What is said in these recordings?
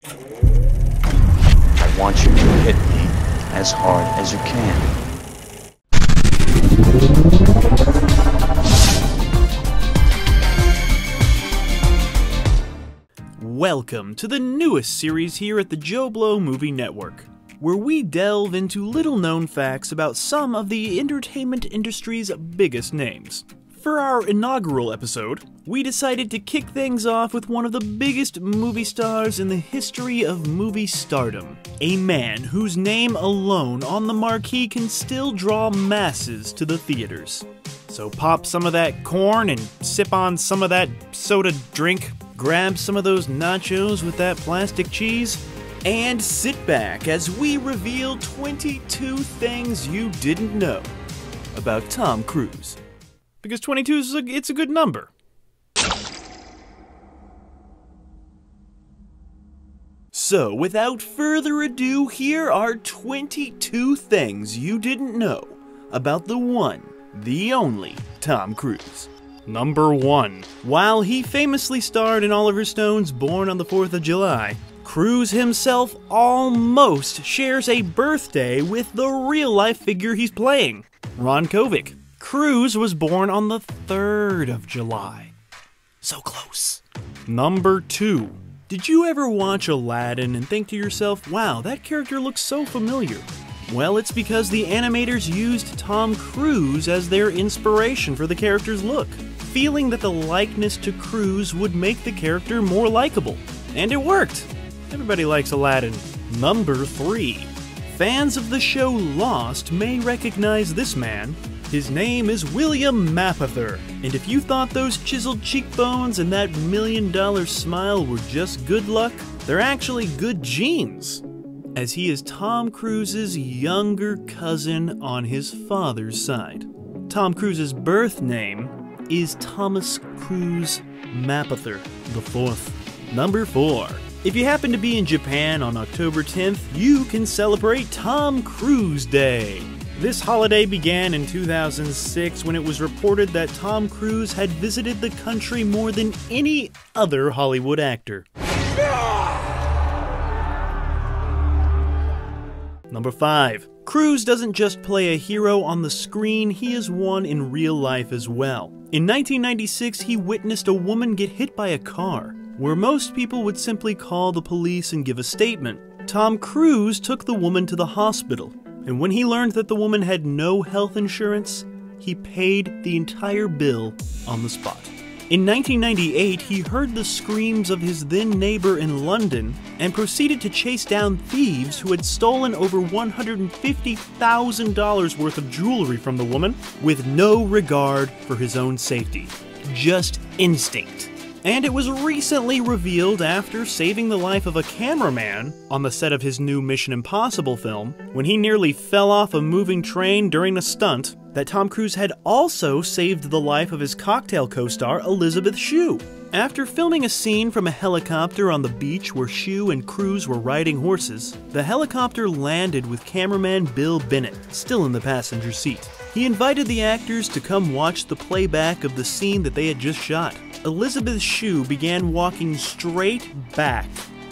I want you to hit me as hard as you can. Welcome to the newest series here at the JoBlo Movie Network, where we delve into little-known facts about some of the entertainment industry's biggest names. For our inaugural episode, we decided to kick things off with one of the biggest movie stars in the history of movie stardom, a man whose name alone on the marquee can still draw masses to the theaters. So pop some of that corn and sip on some of that soda drink, grab some of those nachos with that plastic cheese, and sit back as we reveal 22 things you didn't know about Tom Cruise. Because 22 it's a good number. So, without further ado, here are 22 things you didn't know about the one, the only Tom Cruise. Number 1. While he famously starred in Oliver Stone's Born on the 4th of July, Cruise himself almost shares a birthday with the real-life figure he's playing, Ron Kovic. Cruise was born on the 3rd of July. So close. Number 2. Did you ever watch Aladdin and think to yourself, wow, that character looks so familiar? Well, it's because the animators used Tom Cruise as their inspiration for the character's look, feeling that the likeness to Cruise would make the character more likable. And it worked! Everybody likes Aladdin. Number 3. Fans of the show Lost may recognize this man. His name is William Mapother, and if you thought those chiseled cheekbones and that $1 million smile were just good luck, they're actually good genes, as he is Tom Cruise's younger cousin on his father's side. Tom Cruise's birth name is Thomas Cruise Mapother IV. Number 4. If you happen to be in Japan on October 10th, you can celebrate Tom Cruise Day. This holiday began in 2006 when it was reported that Tom Cruise had visited the country more than any other Hollywood actor. Number 5. Cruise doesn't just play a hero on the screen, he is one in real life as well. In 1996, he witnessed a woman get hit by a car, where most people would simply call the police and give a statement. Tom Cruise took the woman to the hospital, and when he learned that the woman had no health insurance, he paid the entire bill on the spot. In 1998, he heard the screams of his then neighbor in London and proceeded to chase down thieves who had stolen over $150,000 worth of jewelry from the woman with no regard for his own safety. Just instinct. And it was recently revealed after saving the life of a cameraman on the set of his new Mission Impossible film, when he nearly fell off a moving train during a stunt, that Tom Cruise had also saved the life of his cocktail co-star Elizabeth Shue. After filming a scene from a helicopter on the beach where Shue and Cruise were riding horses, the helicopter landed with cameraman Bill Bennett still in the passenger seat. He invited the actors to come watch the playback of the scene that they had just shot. Elizabeth Shue began walking straight back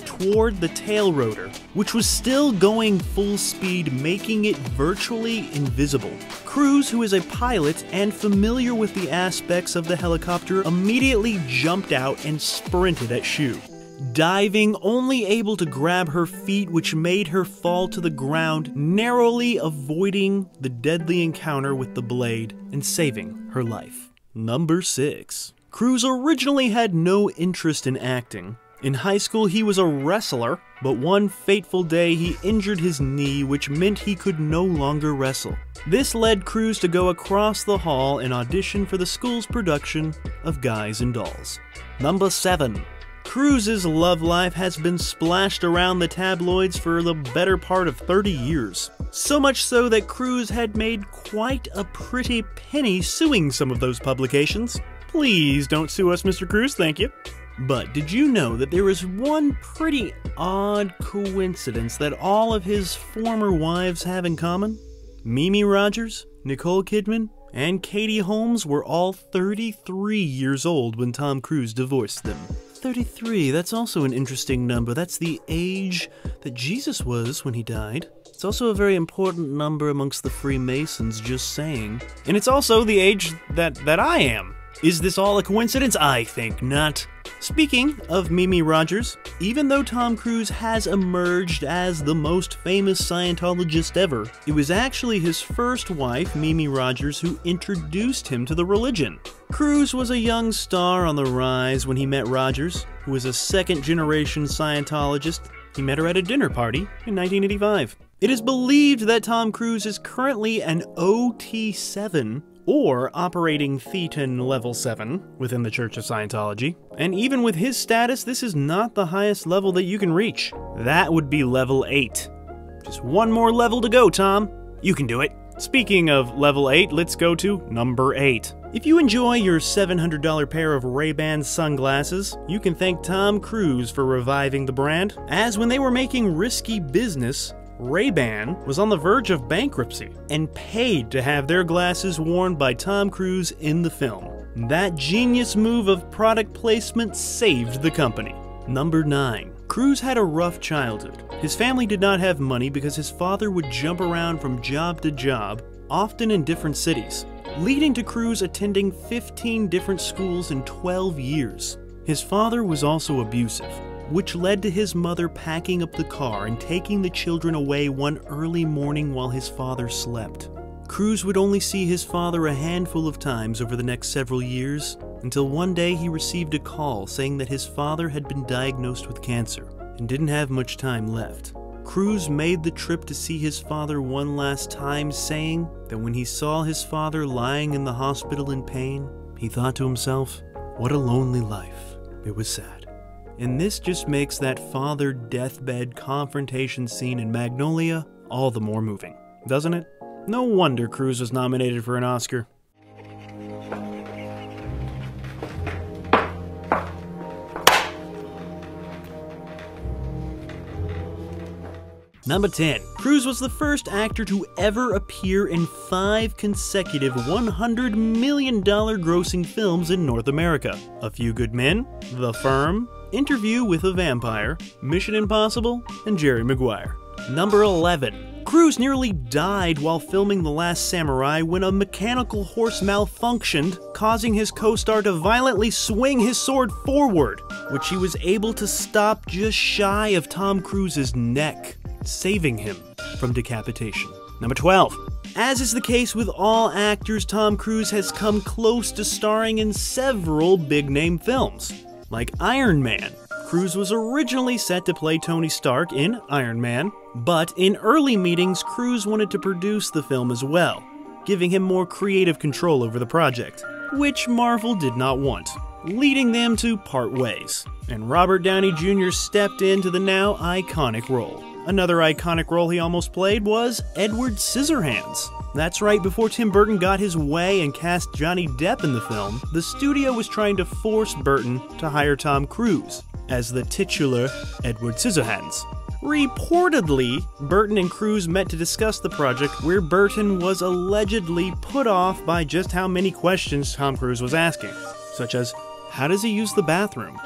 toward the tail rotor, which was still going full speed, making it virtually invisible. Cruise, who is a pilot and familiar with the aspects of the helicopter, immediately jumped out and sprinted at Shue, diving, only able to grab her feet, which made her fall to the ground, narrowly avoiding the deadly encounter with the blade and saving her life. Number 6. Cruise originally had no interest in acting. In high school, he was a wrestler, but one fateful day he injured his knee, which meant he could no longer wrestle. This led Cruise to go across the hall and audition for the school's production of Guys and Dolls. Number 7. Cruise's love life has been splashed around the tabloids for the better part of 30 years. So much so that Cruise had made quite a pretty penny suing some of those publications. Please don't sue us, Mr. Cruise, thank you. But did you know that there is one pretty odd coincidence that all of his former wives have in common? Mimi Rogers, Nicole Kidman, and Katie Holmes were all 33 years old when Tom Cruise divorced them. 33, that's also an interesting number. That's the age that Jesus was when he died. It's also a very important number amongst the Freemasons, just saying. And it's also the age that I am. Is this all a coincidence? I think not. Speaking of Mimi Rogers, even though Tom Cruise has emerged as the most famous Scientologist ever, it was actually his first wife, Mimi Rogers, who introduced him to the religion. Cruise was a young star on the rise when he met Rogers, who was a second-generation Scientologist. He met her at a dinner party in 1985. It is believed that Tom Cruise is currently an OT7, or operating Thetan Level 7, within the Church of Scientology. And even with his status, this is not the highest level that you can reach. That would be Level 8. Just one more level to go, Tom. You can do it. Speaking of Level 8, let's go to number 8. If you enjoy your $700 pair of Ray-Ban sunglasses, you can thank Tom Cruise for reviving the brand, as when they were making risky business, Ray-Ban was on the verge of bankruptcy and paid to have their glasses worn by Tom Cruise in the film. That genius move of product placement saved the company. Number 9. Cruise had a rough childhood. His family did not have money because his father would jump around from job to job, often in different cities, leading to Cruise attending 15 different schools in 12 years. His father was also abusive, which led to his mother packing up the car and taking the children away one early morning while his father slept. Cruise would only see his father a handful of times over the next several years, until one day he received a call saying that his father had been diagnosed with cancer and didn't have much time left. Cruise made the trip to see his father one last time, saying that when he saw his father lying in the hospital in pain, he thought to himself, "What a lonely life." It was sad. And this just makes that father deathbed confrontation scene in Magnolia all the more moving, doesn't it? No wonder Cruise was nominated for an Oscar. Number 10. Cruise was the first actor to ever appear in 5 consecutive $100 million grossing films in North America. A Few Good Men, The Firm, Interview with a Vampire, Mission Impossible, and Jerry Maguire. Number 11. Cruise nearly died while filming The Last Samurai when a mechanical horse malfunctioned, causing his co-star to violently swing his sword forward, which he was able to stop just shy of Tom Cruise's neck, saving him from decapitation. Number 12. As is the case with all actors, Tom Cruise has come close to starring in several big-name films, like Iron Man. Cruise was originally set to play Tony Stark in Iron Man, but in early meetings, Cruise wanted to produce the film as well, giving him more creative control over the project, which Marvel did not want, leading them to part ways, and Robert Downey Jr. stepped into the now iconic role. Another iconic role he almost played was Edward Scissorhands. That's right, before Tim Burton got his way and cast Johnny Depp in the film, the studio was trying to force Burton to hire Tom Cruise as the titular Edward Scissorhands. Reportedly, Burton and Cruise met to discuss the project, where Burton was allegedly put off by just how many questions Tom Cruise was asking, such as, how does he use the bathroom?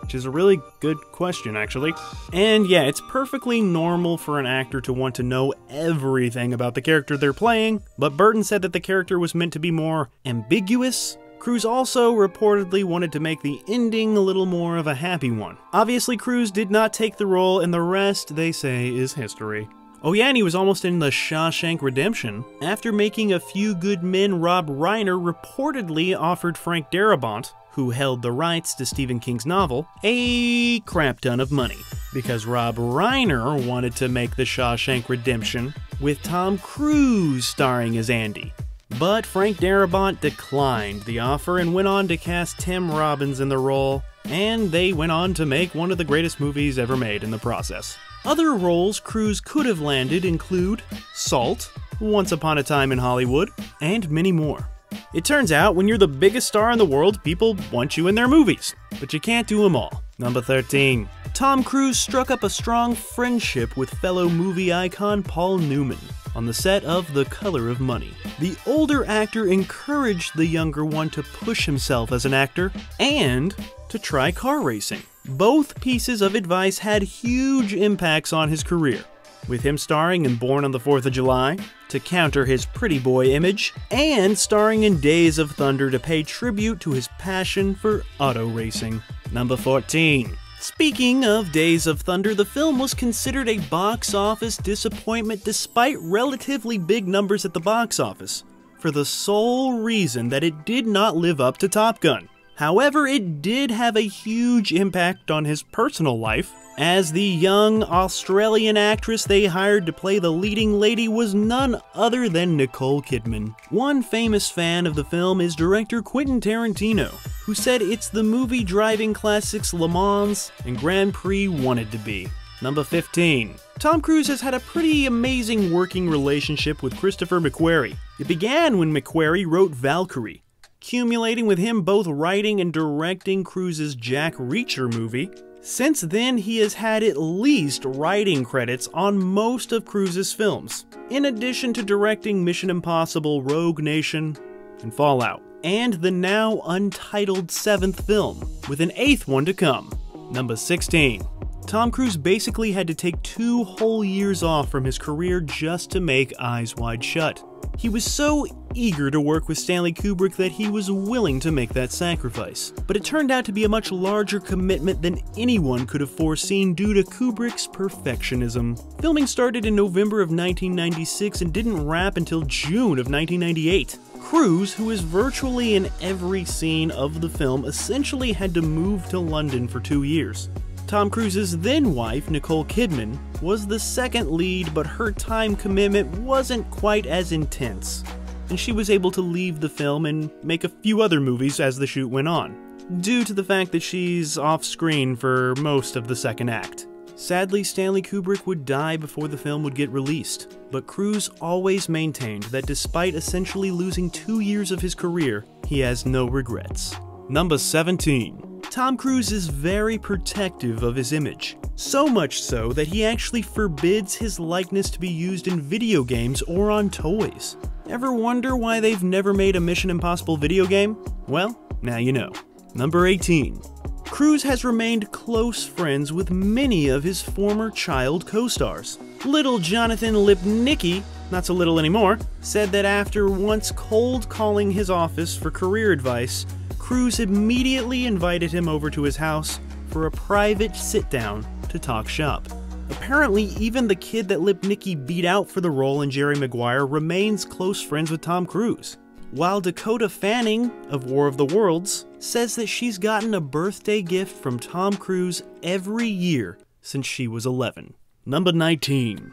Which is a really good question, actually. And yeah, it's perfectly normal for an actor to want to know everything about the character they're playing, but Burton said that the character was meant to be more ambiguous. Cruise also reportedly wanted to make the ending a little more of a happy one. Obviously, Cruise did not take the role, and the rest, they say, is history. Oh yeah, and he was almost in the Shawshank Redemption. After making A Few Good Men, Rob Reiner reportedly offered Frank Darabont, who held the rights to Stephen King's novel, a crap ton of money, because Rob Reiner wanted to make The Shawshank Redemption with Tom Cruise starring as Andy. But Frank Darabont declined the offer and went on to cast Tim Robbins in the role, and they went on to make one of the greatest movies ever made in the process. Other roles Cruise could have landed include Salt, Once Upon a Time in Hollywood, and many more. It turns out, when you're the biggest star in the world, people want you in their movies, but you can't do them all. Number 13. Tom Cruise struck up a strong friendship with fellow movie icon Paul Newman on the set of The Color of Money. The older actor encouraged the younger one to push himself as an actor and to try car racing. Both pieces of advice had huge impacts on his career, with him starring in Born on the 4th of July to counter his pretty boy image, and starring in Days of Thunder to pay tribute to his passion for auto racing. Number 14. Speaking of Days of Thunder, the film was considered a box office disappointment despite relatively big numbers at the box office, for the sole reason that it did not live up to Top Gun. However, it did have a huge impact on his personal life, as the young Australian actress they hired to play the leading lady was none other than Nicole Kidman. One famous fan of the film is director Quentin Tarantino, who said it's the movie driving classics Le Mans and Grand Prix wanted to be. Number 15. Tom Cruise has had a pretty amazing working relationship with Christopher McQuarrie. It began when McQuarrie wrote Valkyrie, accumulating with him both writing and directing Cruise's Jack Reacher movie. Since then, he has had at least writing credits on most of Cruise's films, in addition to directing Mission Impossible Rogue Nation and Fallout, and the now untitled 7th film, with an 8th one to come. Number 16. Tom Cruise basically had to take 2 whole years off from his career just to make Eyes Wide Shut. He was so eager to work with Stanley Kubrick that he was willing to make that sacrifice. But it turned out to be a much larger commitment than anyone could have foreseen due to Kubrick's perfectionism. Filming started in November of 1996 and didn't wrap until June of 1998. Cruise, who is virtually in every scene of the film, essentially had to move to London for 2 years. Tom Cruise's then wife, Nicole Kidman, was the second lead, but her time commitment wasn't quite as intense, and she was able to leave the film and make a few other movies as the shoot went on, due to the fact that she's off-screen for most of the second act. Sadly, Stanley Kubrick would die before the film would get released, but Cruise always maintained that despite essentially losing 2 years of his career, he has no regrets. Number 17. Tom Cruise is very protective of his image, so much so that he actually forbids his likeness to be used in video games or on toys. Ever wonder why they've never made a Mission Impossible video game? Well, now you know. Number 18. Cruise has remained close friends with many of his former child co-stars. Little Jonathan Lipnicki, not so little anymore, said that after once cold calling his office for career advice, Cruise immediately invited him over to his house for a private sit-down to talk shop. Apparently, even the kid that Lipnicki beat out for the role in Jerry Maguire remains close friends with Tom Cruise. While Dakota Fanning of War of the Worlds says that she's gotten a birthday gift from Tom Cruise every year since she was 11. Number 19.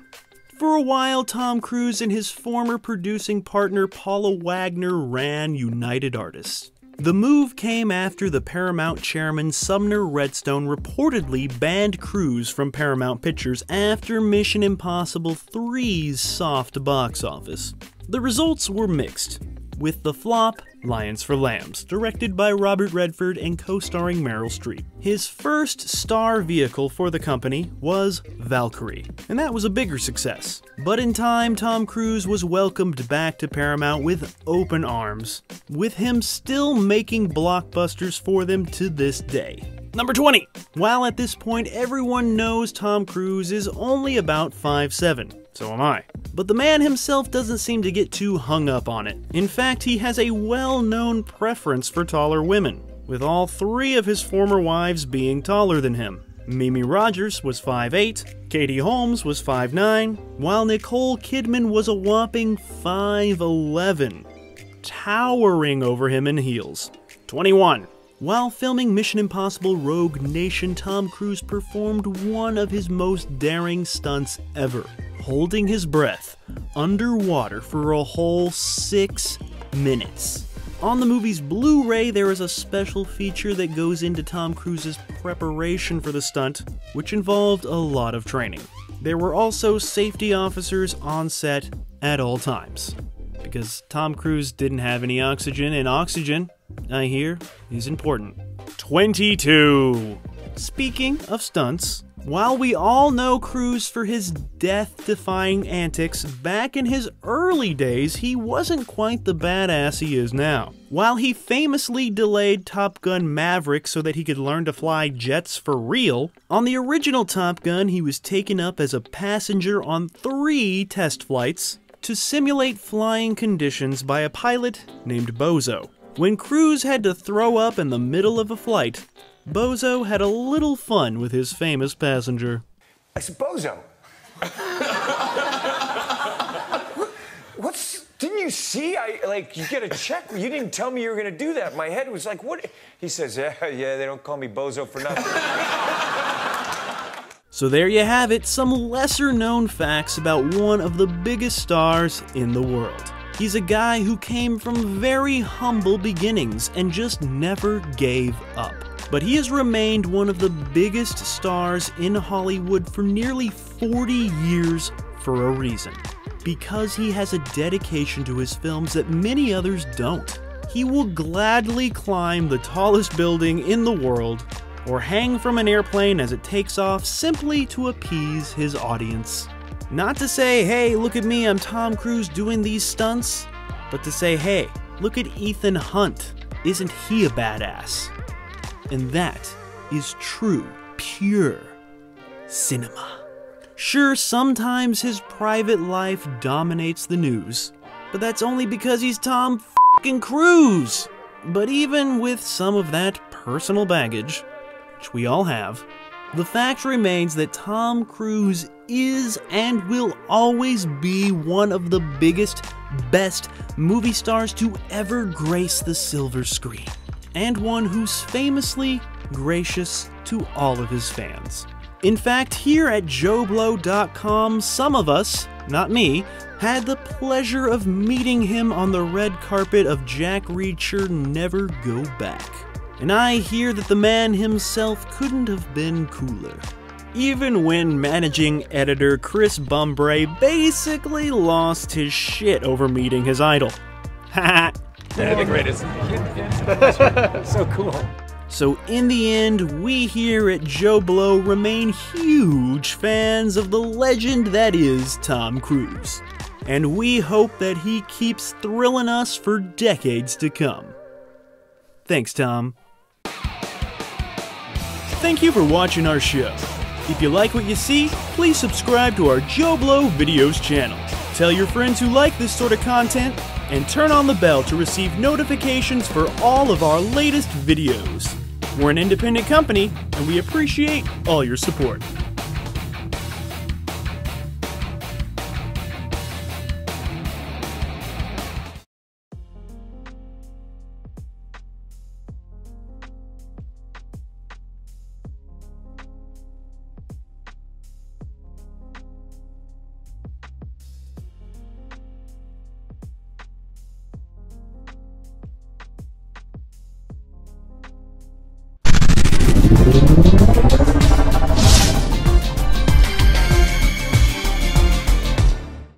For a while, Tom Cruise and his former producing partner Paula Wagner ran United Artists. The move came after the Paramount chairman Sumner Redstone reportedly banned Cruise from Paramount Pictures after Mission Impossible 3's soft box office. The results were mixed, with the flop Lions for Lambs, directed by Robert Redford and co-starring Meryl Streep. His first star vehicle for the company was Valkyrie, and that was a bigger success. But in time, Tom Cruise was welcomed back to Paramount with open arms, with him still making blockbusters for them to this day. Number 20. While at this point everyone knows Tom Cruise is only about 5'7", so am I. But the man himself doesn't seem to get too hung up on it. In fact, he has a well-known preference for taller women, with all 3 of his former wives being taller than him. Mimi Rogers was 5'8", Katie Holmes was 5'9", while Nicole Kidman was a whopping 5'11", towering over him in heels. 21. While filming Mission Impossible Rogue Nation, Tom Cruise performed one of his most daring stunts ever, holding his breath underwater for a whole 6 minutes. On the movie's Blu-ray, there is a special feature that goes into Tom Cruise's preparation for the stunt, which involved a lot of training. There were also safety officers on set at all times, because Tom Cruise didn't have any oxygen, and oxygen, I hear, is important. 22. Speaking of stunts, While we all know Cruise for his death-defying antics, back in his early days, he wasn't quite the badass he is now. While he famously delayed Top Gun Maverick so that he could learn to fly jets for real, on the original Top Gun he was taken up as a passenger on 3 test flights to simulate flying conditions by a pilot named Bozo. When Cruise had to throw up in the middle of a flight, Bozo had a little fun with his famous passenger. I said, Bozo, didn't you see? You get a check. You didn't tell me you were going to do that. My head was like, what? He says, yeah, they don't call me Bozo for nothing. So there you have it, some lesser known facts about one of the biggest stars in the world. He's a guy who came from very humble beginnings and just never gave up. But he has remained one of the biggest stars in Hollywood for nearly 40 years for a reason. Because he has a dedication to his films that many others don't. He will gladly climb the tallest building in the world, or hang from an airplane as it takes off simply to appease his audience. Not to say, hey, look at me, I'm Tom Cruise doing these stunts, but to say, hey, look at Ethan Hunt, isn't he a badass? And that is true, pure cinema. Sure, sometimes his private life dominates the news, but that's only because he's Tom f***ing Cruise. But even with some of that personal baggage, which we all have, the fact remains that Tom Cruise is and will always be one of the biggest, best movie stars to ever grace the silver screen, and one who's famously gracious to all of his fans. In fact, here at JoBlo.com, some of us, not me, had the pleasure of meeting him on the red carpet of Jack Reacher Never Go Back. And I hear that the man himself couldn't have been cooler. Even when managing editor Chris Bumbray basically lost his shit over meeting his idol. Haha. They're the greatest. So cool. So in the end, we here at JoBlo remain huge fans of the legend that is Tom Cruise. And we hope that he keeps thrilling us for decades to come. Thanks, Tom. Thank you for watching our show. If you like what you see, please subscribe to our JoBlo Videos channel. Tell your friends who like this sort of content, and turn on the bell to receive notifications for all of our latest videos. We're an independent company, and we appreciate all your support.